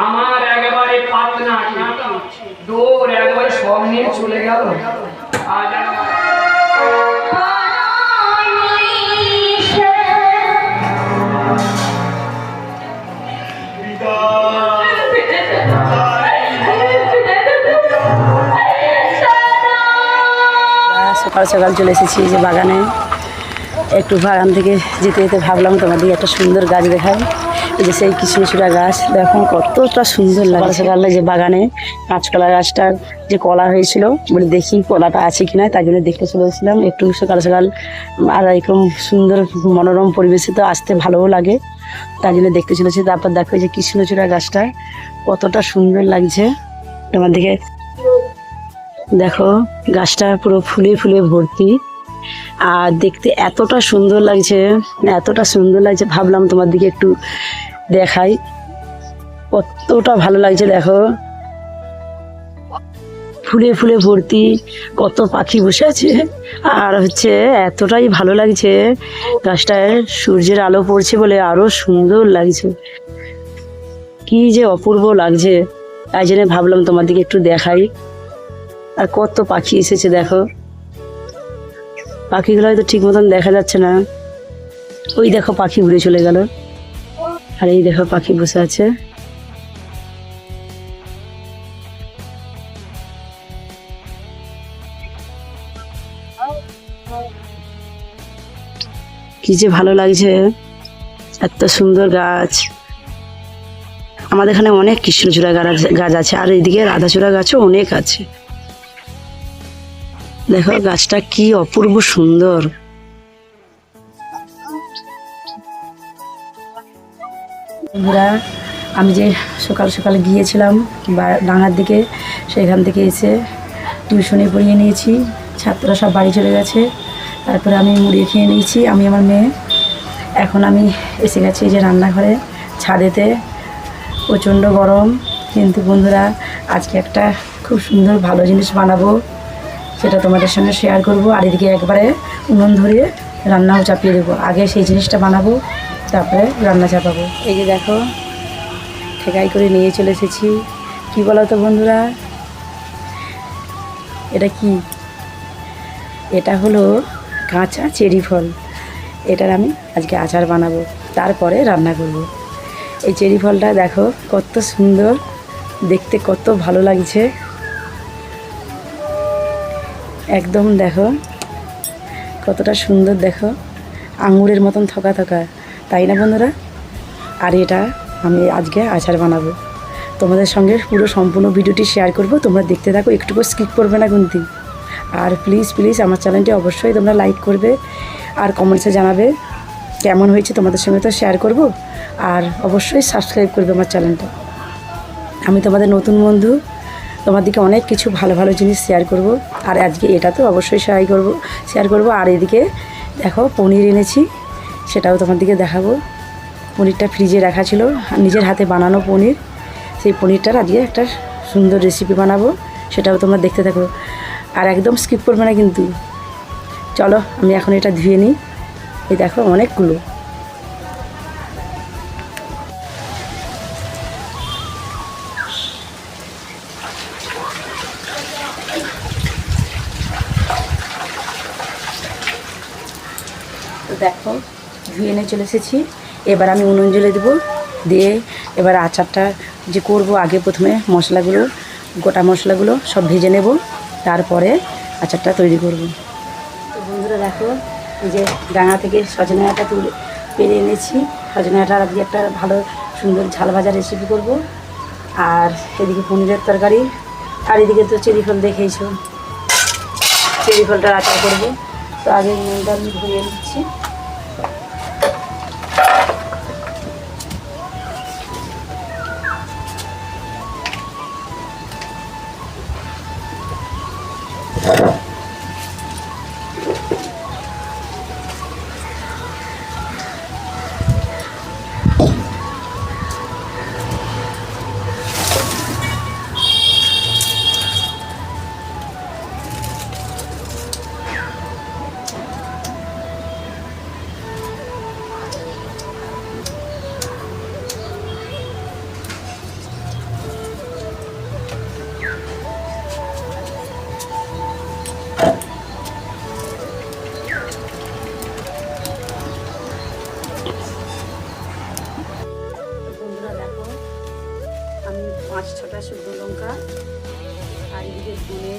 আমার একেবারে পাতনা দৌড় একবারে সব নিয়ে চলে গেল। আজ সকাল সকাল চলে এসেছি যে বাগানে। একটু বাগান থেকে যেতে যেতে ভাবলাম তোমাদের একটা সুন্দর গাছ দেখাই। এই যে সেই কৃষ্ণচূড়া গাছ, দেখো কতটা সুন্দর লাগে। সকালে যে বাগানে কাঁচকলা গাছটার যে কলা হয়েছিল, বলে দেখি কলাটা আছে কিনা, তাই জন্য দেখতে চলে এসেছিলাম একটু সকাল সকাল। আর এরকম সুন্দর মনোরম পরিবেশে তো আসতে ভালোও লাগে, তাই জন্য দেখতে চলেছি। তারপর দেখো যে কৃষ্ণচূড়া গাছটা কতটা সুন্দর লাগছে তোমার দিকে। দেখো গাছটা পুরো ফুলে ফুলে ভর্তি, আর দেখতে এতটা সুন্দর লাগছে, এতটা সুন্দর লাগছে, ভাবলাম তোমার দিকে একটু দেখাই কতটা ভালো লাগছে। দেখো ফুলে ফুলে ভর্তি, কত পাখি বসে আছে, আর হচ্ছে এতটাই ভালো লাগছে গাছটায়। সূর্যের আলো পড়ছে বলে আরো সুন্দর লাগছে, কি যে অপূর্ব লাগছে, তাই জন্য ভাবলাম তোমার দিকে একটু দেখাই। আর কত পাখি এসেছে দেখো, পাখিগুলো হয়তো ঠিক মতন দেখা যাচ্ছে না। ওই দেখো পাখি উড়ে চলে গেল, আর এই দেখো পাখি বসে আছে। কি যে ভালো লাগছে, এত সুন্দর গাছ। আমাদের এখানে অনেক কৃষ্ণচূড়া গাছ আছে, আর এইদিকে রাধাচূড়া গাছও অনেক আছে। দেখো গাছটা কি অপূর্ব সুন্দর। বন্ধুরা, আমি যে সকাল সকাল গিয়েছিলাম ডাঙার দিকে, সেখান থেকে এসে টিউশনে পড়িয়ে নিয়েছি, ছাত্ররা সব বাড়ি চলে গেছে। তারপরে আমি মুড়ি খেয়ে নিয়েছি, আমি আমার মেয়ে। এখন আমি এসে গেছি যে রান্নাঘরে, ছাদেতে প্রচণ্ড গরম। কিন্তু বন্ধুরা, আজকে একটা খুব সুন্দর ভালো জিনিস বানাবো, সেটা তোমাদের সঙ্গে শেয়ার করব। আর এদিকে একবারে উনুন ধরিয়ে রান্নাও চাপিয়ে দেবো। আগে সেই জিনিসটা বানাবো, তারপরে রান্না চাপাবো। এই যে দেখো ঠেকাই করে নিয়ে চলে এসেছি। কী বলো তো বন্ধুরা, এটা কি? এটা হলো কাঁচা চেরি ফল। এটার আমি আজকে আচার বানাবো, তারপরে রান্না করব। এই চেরি ফলটা দেখো কত সুন্দর দেখতে, কত ভালো লাগছে একদম। দেখো কতটা সুন্দর, দেখো আঙুরের মতন থকা থকা, তাই না বন্ধুরা? আর এটা আমি আজকে আচার বানাবো, তোমাদের সঙ্গে পুরো সম্পূর্ণ ভিডিওটি শেয়ার করব। তোমরা দেখতে থাকো, একটুকু স্কিপ করবে না কিন্তু। আর প্লিজ প্লিজ আমার চ্যানেলটি অবশ্যই তোমরা লাইক করবে, আর কমেন্টসে জানাবে কেমন হয়েছে। তোমাদের সঙ্গে তো শেয়ার করব, আর অবশ্যই সাবস্ক্রাইব করবে আমার চ্যানেলটা। আমি তোমাদের নতুন বন্ধু, তোমার দিকে অনেক কিছু ভালো ভালো জিনিস শেয়ার করব। আর আজকে এটা তো অবশ্যই শেয়ার করব। আর এদিকে দেখো পনির এনেছি, সেটাও তোমার দিকে দেখাবো। পনিরটা ফ্রিজে রাখা ছিল, নিজের হাতে বানানো পনির। সেই পনিরটার আজকে একটা সুন্দর রেসিপি বানাবো, সেটাও তোমরা দেখতে থাকো, আর একদম স্কিপ করবে না কিন্তু। চলো আমি এখন এটা ধুয়ে নিই। এই দেখো অনেকগুলো। দেখো ধুয়ে নিয়ে চলে এসেছি। এবার আমি উনুন জ্বলে দেবো, দিয়ে এবার আচারটা যে করব, আগে প্রথমে মশলাগুলো, গোটা মশলাগুলো সব ভেজে নেব, তারপরে আচারটা তৈরি করব। তো বন্ধুরা দেখো, এই যে ডাঙা থেকে সজনে ডাঁটা পেরে এনেছি। সজনে ডাঁটার আজকে একটা ভালো সুন্দর ঝাল ভাজা রেসিপি করব। আর এদিকে পনিরের তরকারি, আর এদিকে তো চেরি ফল দেখেইছো, চেরি ফলটার আচার করব। তো আগে নুনটা আমি ধুয়ে নিচ্ছি। 5-6টা শুকনো লঙ্কা আর এদিকে ধনে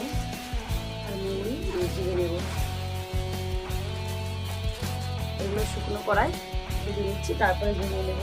আর মুড়ি আমি দিয়ে নেব। এগুলো শুকনো কড়াই ভেজে নিচ্ছি, তারপরে ভেজে নেব।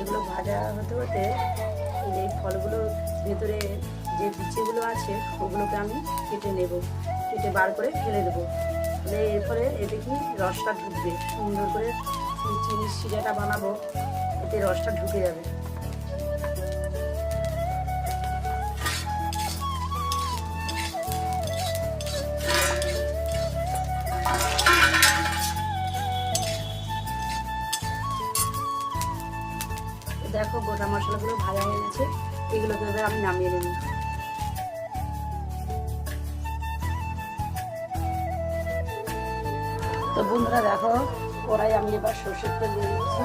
এগুলো ভাজা হতে হতে এই ফলগুলো ভেতরে যে বিচিগুলো আছে ওগুলোকে আমি কেটে নেব, কেটে বার করে ফেলে দেবো। তাহলে এর ফলে এতে কি রসটা ঢুকবে, সুন্দর করে চিনির শিরাটা বানাবো, এতে রসটা ঢুকে যাবে। দেখো গোটা মশলাগুলো ভাজা হয়ে গেছে, এগুলোকে এবার আমি নামিয়ে নেব। তো বন্ধুরা দেখো, কড়াই আমি এবার সরষের তেল দিয়ে দিচ্ছি।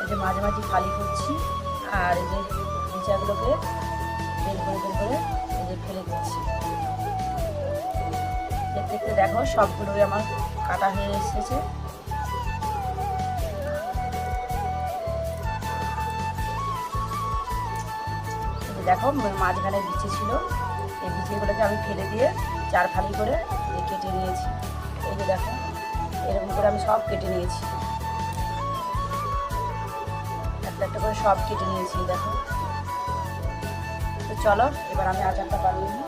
এই যে মাঝে মাঝে খালি করছি, আর এই যে বিচাগুলোকে বের করে এই যে ফেলে দিচ্ছি। দেখতে দেখতে দেখো সবগুলোই আমার কাটা হয়ে এসেছে। দেখো মাঝখানে বিচি ছিল, এই বিচিগুলোকে আমি ফেলে দিয়ে 4 ফালি করে কেটে নিয়েছি। এই যে দেখো এরকম করে আমি সব কেটে নিয়েছি, একটা করে সব কেটে নিয়েছি দেখো। তো চলো এবার আমি আচারটা বানিয়ে নিই।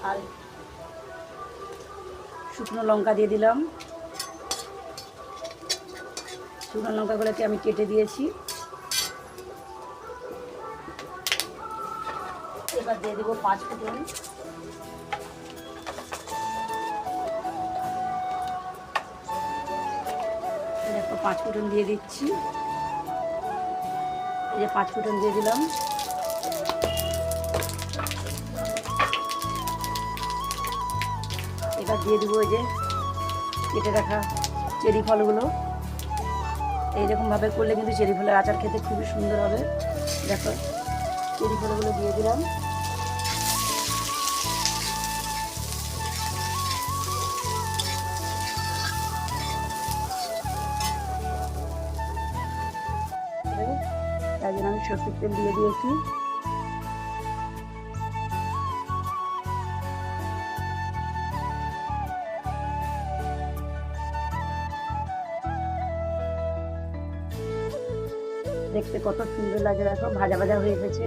আর শুকনো লঙ্কা দিয়ে দিলাম, শুকনো লঙ্কাগুলোকে আমি কেটে দিয়েছি। এবার দিয়ে দেবো 5 ফোড়ন, দেখো 5 ফোড়ন দিয়ে দিচ্ছি। এই যে 5 ফোড়ন দিয়ে দিলাম। এবার দিয়ে দেবো এই যে কেটে রাখা চেরি ফলগুলো। এইরকমভাবে করলে কিন্তু চেরি ফলের আচার খেতে খুবই সুন্দর হবে। দেখো চেরি ফলগুলো দিয়ে দিলাম। তাই জন্য আমি সরষের তেল দিয়ে দিয়েছি। দেখতে কত সুন্দর লাগে, দেখো ভাজা ভাজা হয়ে গেছে।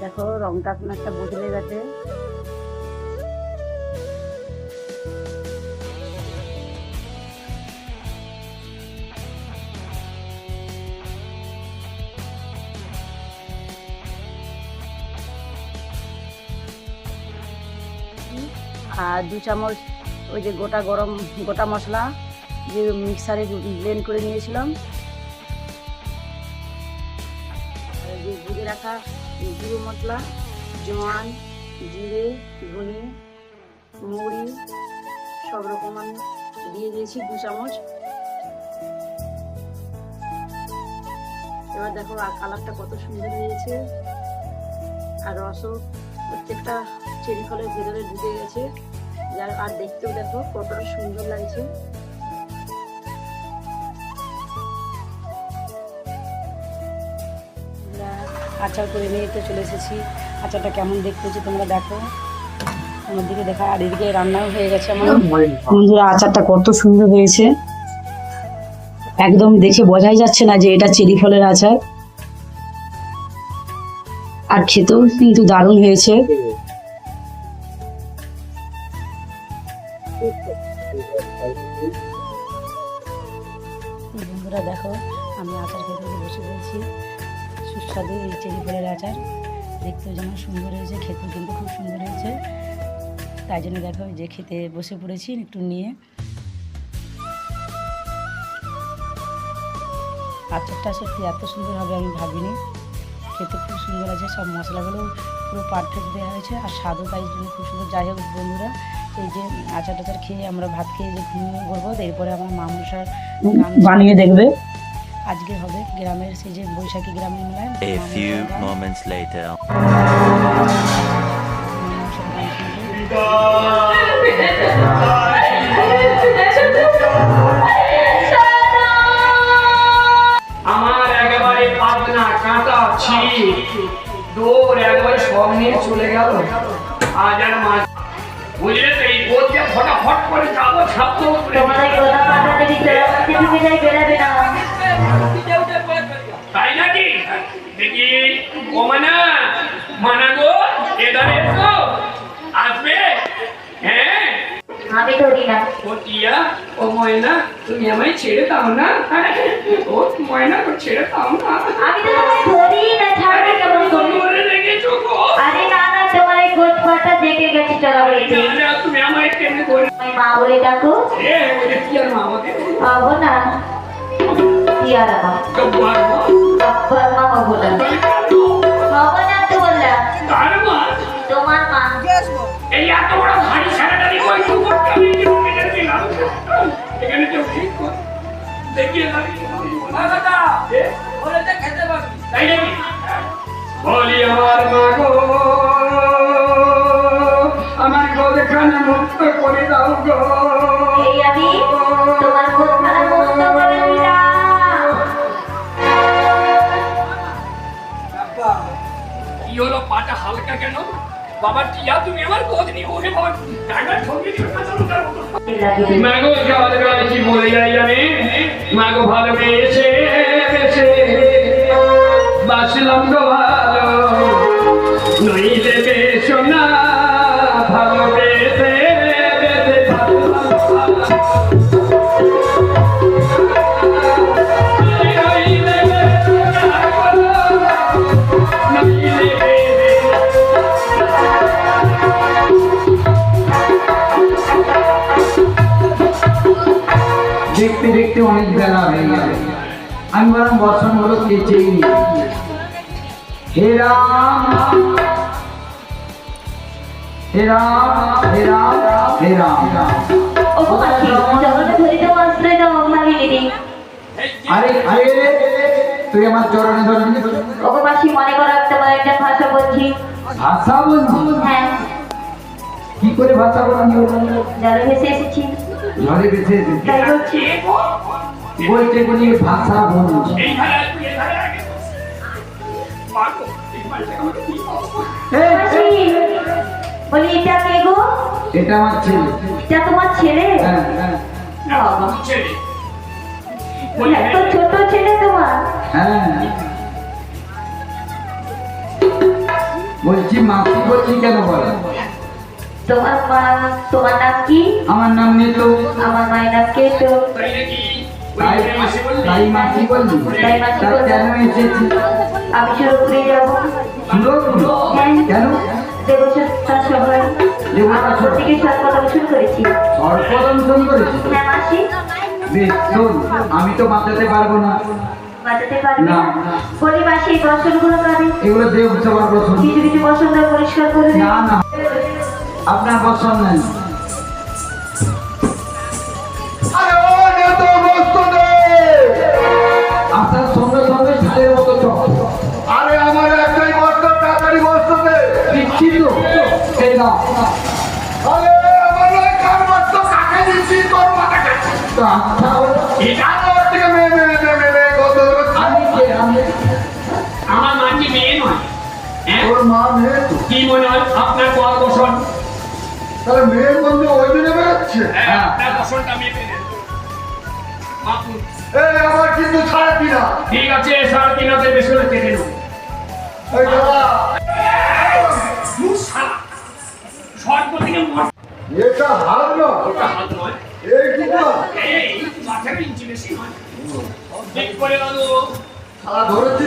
দেখো রংটা একটা বদলে গেছে। আর 2 চামচ ওই যে গোটা মশলা যে মিক্সারে ব্লেন্ড করে নিয়েছিলাম, যে ভেজে রাখা গুঁড়ো মশলা, জোয়ান, জিরে, ধনে, মুড়ি সব রকম আমি দিয়ে দিয়েছি 2 চামচ। এবার দেখো কালারটা কত সুন্দর হয়েছে, আর রসও প্রত্যেকটা চেরি ফলের ভেতরে ঢুকে গেছে, যার আর দেখতেও দেখো কতটা সুন্দর লাগছে। আচার করে নিয়ে তো চলে এসেছি। আচারটা কেমন দেখতে হচ্ছে তোমরা দেখো, আমার দিকে দেখা। আর এদিকে রান্নাও হয়ে গেছে আমার। বন্ধুরা আচারটা কত সুন্দর হয়েছে, একদম দেখে বোঝাই যাচ্ছে না যে এটা চেরি ফলের আচার। আর খেতেও কিন্তু দারুণ হয়েছে। বন্ধুরা দেখো, আমি আচার খেতে বসে পড়েছি। সুস্বাদু এই চেরি ফলের আচার, দেখতেও যেমন সুন্দর হয়েছে, খেতেও কিন্তু খুব সুন্দর হয়েছে। তাই জন্য দেখো যে খেতে বসে পড়েছি একটু নিয়ে। আচারটা সত্যি এত সুন্দর হবে আমি ভাবিনি, খেতে খুব সুন্দর আছে। সব মশলাগুলো পুরো পারফেক্ট দেওয়া হয়েছে, আর স্বাদও তাই জন্য খুব সুন্দর। যাই হোক বন্ধুরা, এই যে আচার টাচার খেয়ে আমরা ভাত খেয়ে যে ঘুমিয়ে পড়বো, এরপরে আমার মামুসার গান বানিয়ে দেখবে। আজকে হবে গ্রামের সেই যে বৈশাখী গ্রামের মেলায়। A few moments later. আমার একেবারে পাতনা কাঁটা ছিপ দৌড় একবারে সব নিয়ে চলে গেল। আজ আর মাছ বুঝলে তো, এই বোধ দিয়ে ফটাফট করে যাবো, ছাপবো। তাই নাকি? দেখি ও মানা গো, এধারে এসো, আসবে। হ্যাঁ আমি ধরি না। ও টিয়া, ও ময়না, তুমি আমায় ছেড়ে দাও না। ও ময়না, তো ছেড়ে দাও না। আমি তো তোমায় ধরি না, ছাড়বে কেমন করে? ধরে রেখেছো গো। আরে না না, তোমার এই গোট পাতা দেখে গেছি চলা বলছি। না, তুমি আমায় কেমনে ধরে? আমি মা বলে ডাকো। এ ওরে টিয়ার মা আমাকে পাবো না, ইয়ার মা জব্বার মা। বাবার মা হবো না, হবো না তো বললাম। কার মা? তোমার মা। এই এত বড় ভারী সারাটারি কই কুকুরটা আমি কেটে দিলাম। এখানে কেউ ঠিক কর দেখিয়ে দাঁড়িয়ে দাদা ওরে তো খেতে পারবি তাই নাকি? বলি আমার মা গো, আমার গোদখানা মুক্ত করে দাও গো। এই আমি তোমার গোদখানা মুক্ত করে দিলাম। কি হলো, পাটা হালকা কেন? বাবা টিয়া, তুমি আমার গোদ নিয়ে ওরে বাবা টাকা ঠকিয়ে দিও না। মাগো জল কি বলে যাই আমি, মাগো ভালোবেসে বেসে বাসলাম গো ভালো, নইলে বেশো না। ভালোবেসে বেসে বাসলাম ভালো, নইলে বেশো না গো, নইলে দেখতে দেখতে অনেক বেলা হয়ে গেল, আমি বরং বর্ষণ হলো কেচেই নি। হে রাম হে রাম হে রাম হে রাম। ও পাখি, জগতে ধরে দাও, আশ্রয় দাও, মারি দিদি। আরে আরে, তুই আমার চরণে ধরবি? ও পাখি, মনে করো তোমার একটা ভাষা বলছি। ভাষা বলছি? হ্যাঁ, কি করে ভাষা বলছি? জলে ভেসে এসেছি ঝড়ে বেঁচে এসেছি তাই বলছি। বলছে বলি ভাষা বলছি। এই ধারে আসবি, এই ধারে আগে মাগো এই পাশে আমাকে কি বলবো? পাখি, বলি এটা কে গো? এটা আমার ছেলে। এটা তোমার ছেলে? হ্যাঁ হ্যাঁ বাবা, ছেলে বলি এত ছোট ছেলে তোমার? হ্যাঁ। বলছি মাসি বলছি কেন বল? তোমার মা, তোমার নাম কি? আমার নাম নিতু। আমার মায়ের নাম কেতু। তাই নাকি? তাই তাই মাসি বললি? তাই মাসি তা বললাম। কেন এসেছি? আমি সুরপুরে যাবো। সুরপুর? হ্যাঁ। কেন? দেবস্থান সভায় দেবতা আমার সভা? থেকে সর্বদর্শন করেছি। সর্পদংশন করেছি? হ্যাঁ মাসি। বেশ শোন, আমি তো বাঁচাতে পারবো না। বাঁচাতে পারবে না। না? বলি মাসি, এই বসনগুলো কাঁদে। এগুলো দেবসভার বসন। কিছু কিছু বসনটা পরিষ্কার করে দিন। না না, আপনার বসন নেই। আসার সঙ্গে সঙ্গে ঝালের মতো চক। আরে আমার একটাই বস্তা, তাড়াতাড়ি বস্তা দে। দিচ্ছি তো, এই নাও। আরে আমার ওই কার বস্তা কাকে দিচ্ছি, তোর মাথা কাছে। তো আচ্ছা, আমার থেকে মেরে কত আমি আমার মা কি মেয়ে নয়? হ্যাঁ? তোর মা মেয়ে তো। কি মনে হয় আপনার বর বসন? তাহলে মেয়ের বন্ধু ওই দিনে বেরোচ্ছে। হ্যাঁ, আপনার বসনটা মেয়ে পেলেন। মাপুন। এই আমার কিন্তু ছাড়বি না। ঠিক আছে, 3.5 বেশি হলে কেটে নেব। এই দাদা ধরেছে